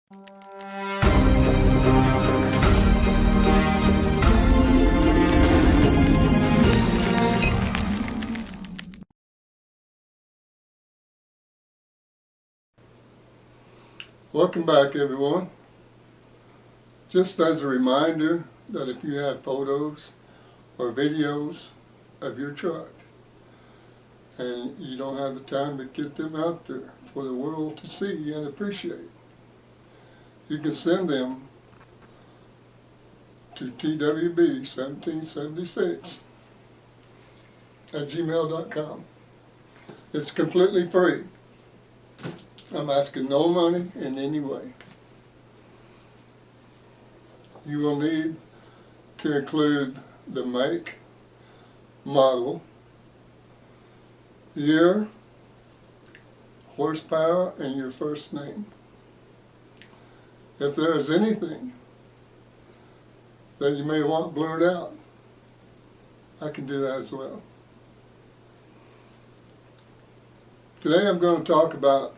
Welcome back, everyone. Just as a reminder that if you have photos or videos of your truck and you don't have the time to get them out there for the world to see and appreciate, you can send them to twb1776@gmail.com. It's completely free. I'm asking no money in any way. You will need to include the make, model, year, horsepower, and your first name. If there is anything that you may want blurred out, I can do that as well. Today I'm going to talk about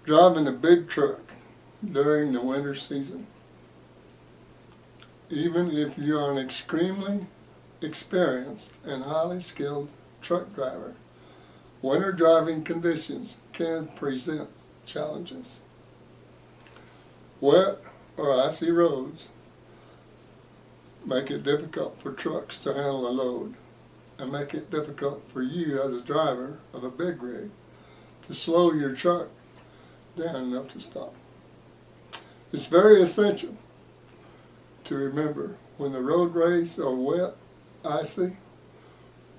driving a big truck during the winter season. Even if you are an extremely experienced and highly skilled truck driver, winter driving conditions can present challenges. Wet or icy roads make it difficult for trucks to handle a load and make it difficult for you as a driver of a big rig to slow your truck down enough to stop. It's very essential to remember when the roadways are wet, icy,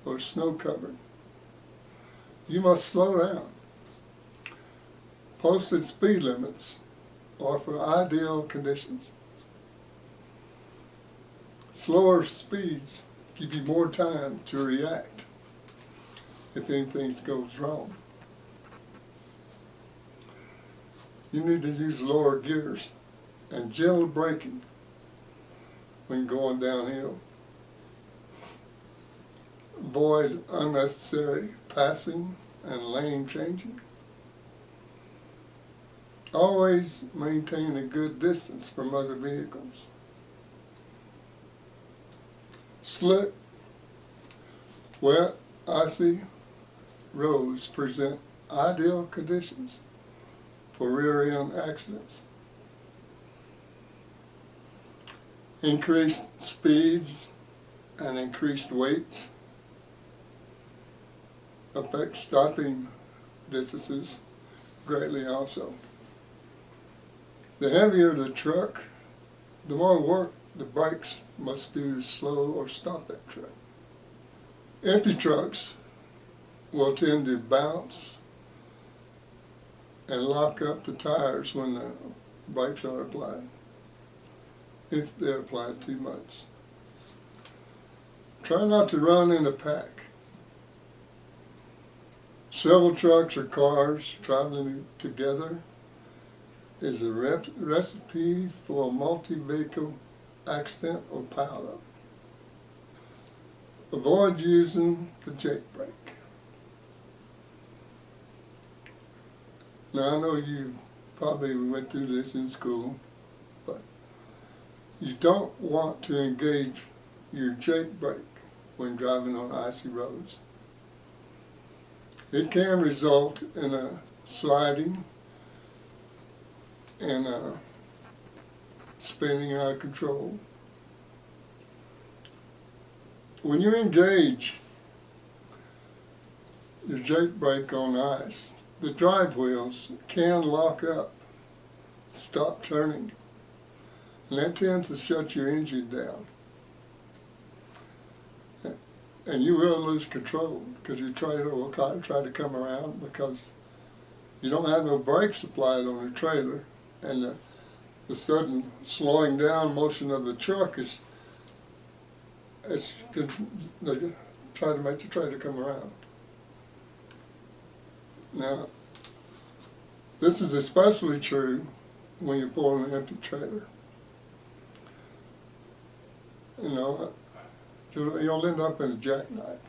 or snow covered, you must slow down. Posted speed limits are for ideal conditions. Slower speeds give you more time to react if anything goes wrong. You need to use lower gears and gentle braking when going downhill. Avoid unnecessary passing and lane changing. Always maintain a good distance from other vehicles. Slick, wet, icy roads present ideal conditions for rear-end accidents. Increased speeds and increased weights affect stopping distances greatly also. The heavier the truck, the more work the brakes must do to slow or stop that truck. Empty trucks will tend to bounce and lock up the tires when the brakes are applied, if they're applied too much. Try not to run in a pack. Several trucks or cars traveling together is a recipe for a multi-vehicle accident or pileup. Avoid using the jake brake. Now I know you probably went through this in school, but you don't want to engage your jake brake when driving on icy roads. It can result in a sliding and spinning out of control. When you engage your jake brake on ice, the drive wheels can lock up, stop turning, and that tends to shut your engine down. And you will lose control because your trailer will try to come around because you don't have no brakes applied on the trailer, and the sudden slowing down motion of the truck is try to make the trailer come around. Now, this is especially true when you're pulling an empty trailer. You know, you'll end up in a jackknife.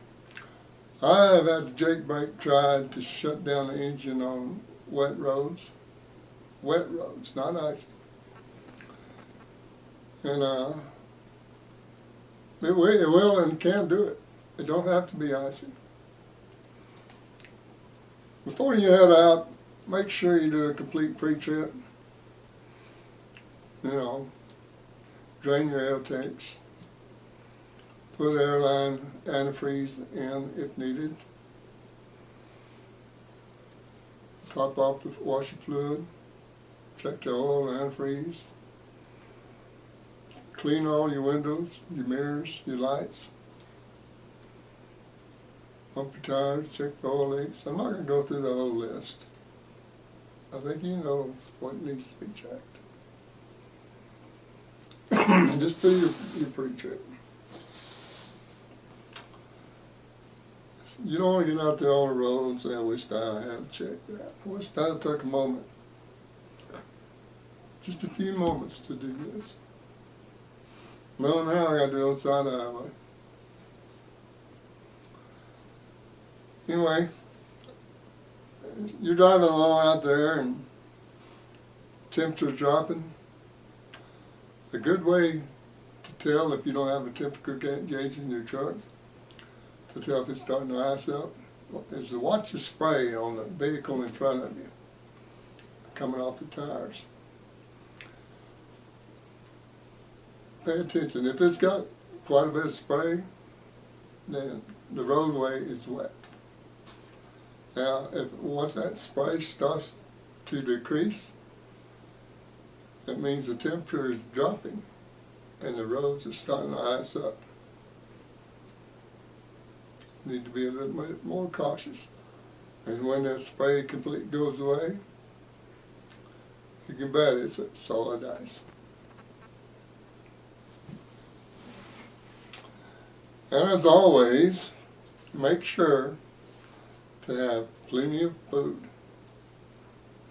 I have had the jake brake tried to shut down the engine on wet roads, wet roads, not icy. And it will and can do it. It don't have to be icy. Before you head out, make sure you do a complete pre-trip. You know, drain your air tanks. Put airline antifreeze in if needed. Top off the washer fluid. Check the oil and antifreeze. Clean all your windows, your mirrors, your lights. Pump your tires, check for oil leaks. I'm not going to go through the whole list. I think you know what needs to be checked. Just do your pre-trip. You don't want to get out there on the road and say, I wish I had checked that. I wish I had took a moment. Just a few moments to do this. Well, now I got to do it on the side of the highway. Anyway, you're driving along out there and temperature's dropping. A good way to tell if you don't have a temperature gauge in your truck, to tell if it's starting to ice up, is to watch the spray on the vehicle in front of you, coming off the tires. Pay attention. If it's got quite a bit of spray, then the roadway is wet. Now, once that spray starts to decrease, that means the temperature is dropping and the roads are starting to ice up. You need to be a little bit more cautious. And when that spray completely goes away, you can bet it's solid ice. And as always, make sure to have plenty of food,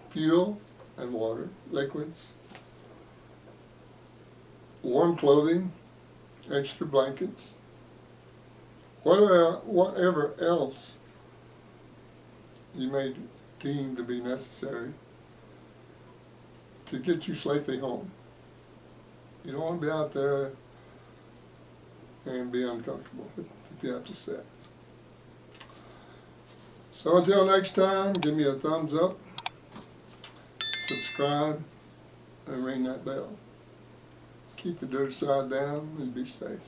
fuel and water, liquids, warm clothing, extra blankets, whatever else you may deem to be necessary to get you safely home. You don't want to be out there and be uncomfortable if you have to sit. So until next time, give me a thumbs up, subscribe, and ring that bell. Keep the dirt side down and be safe.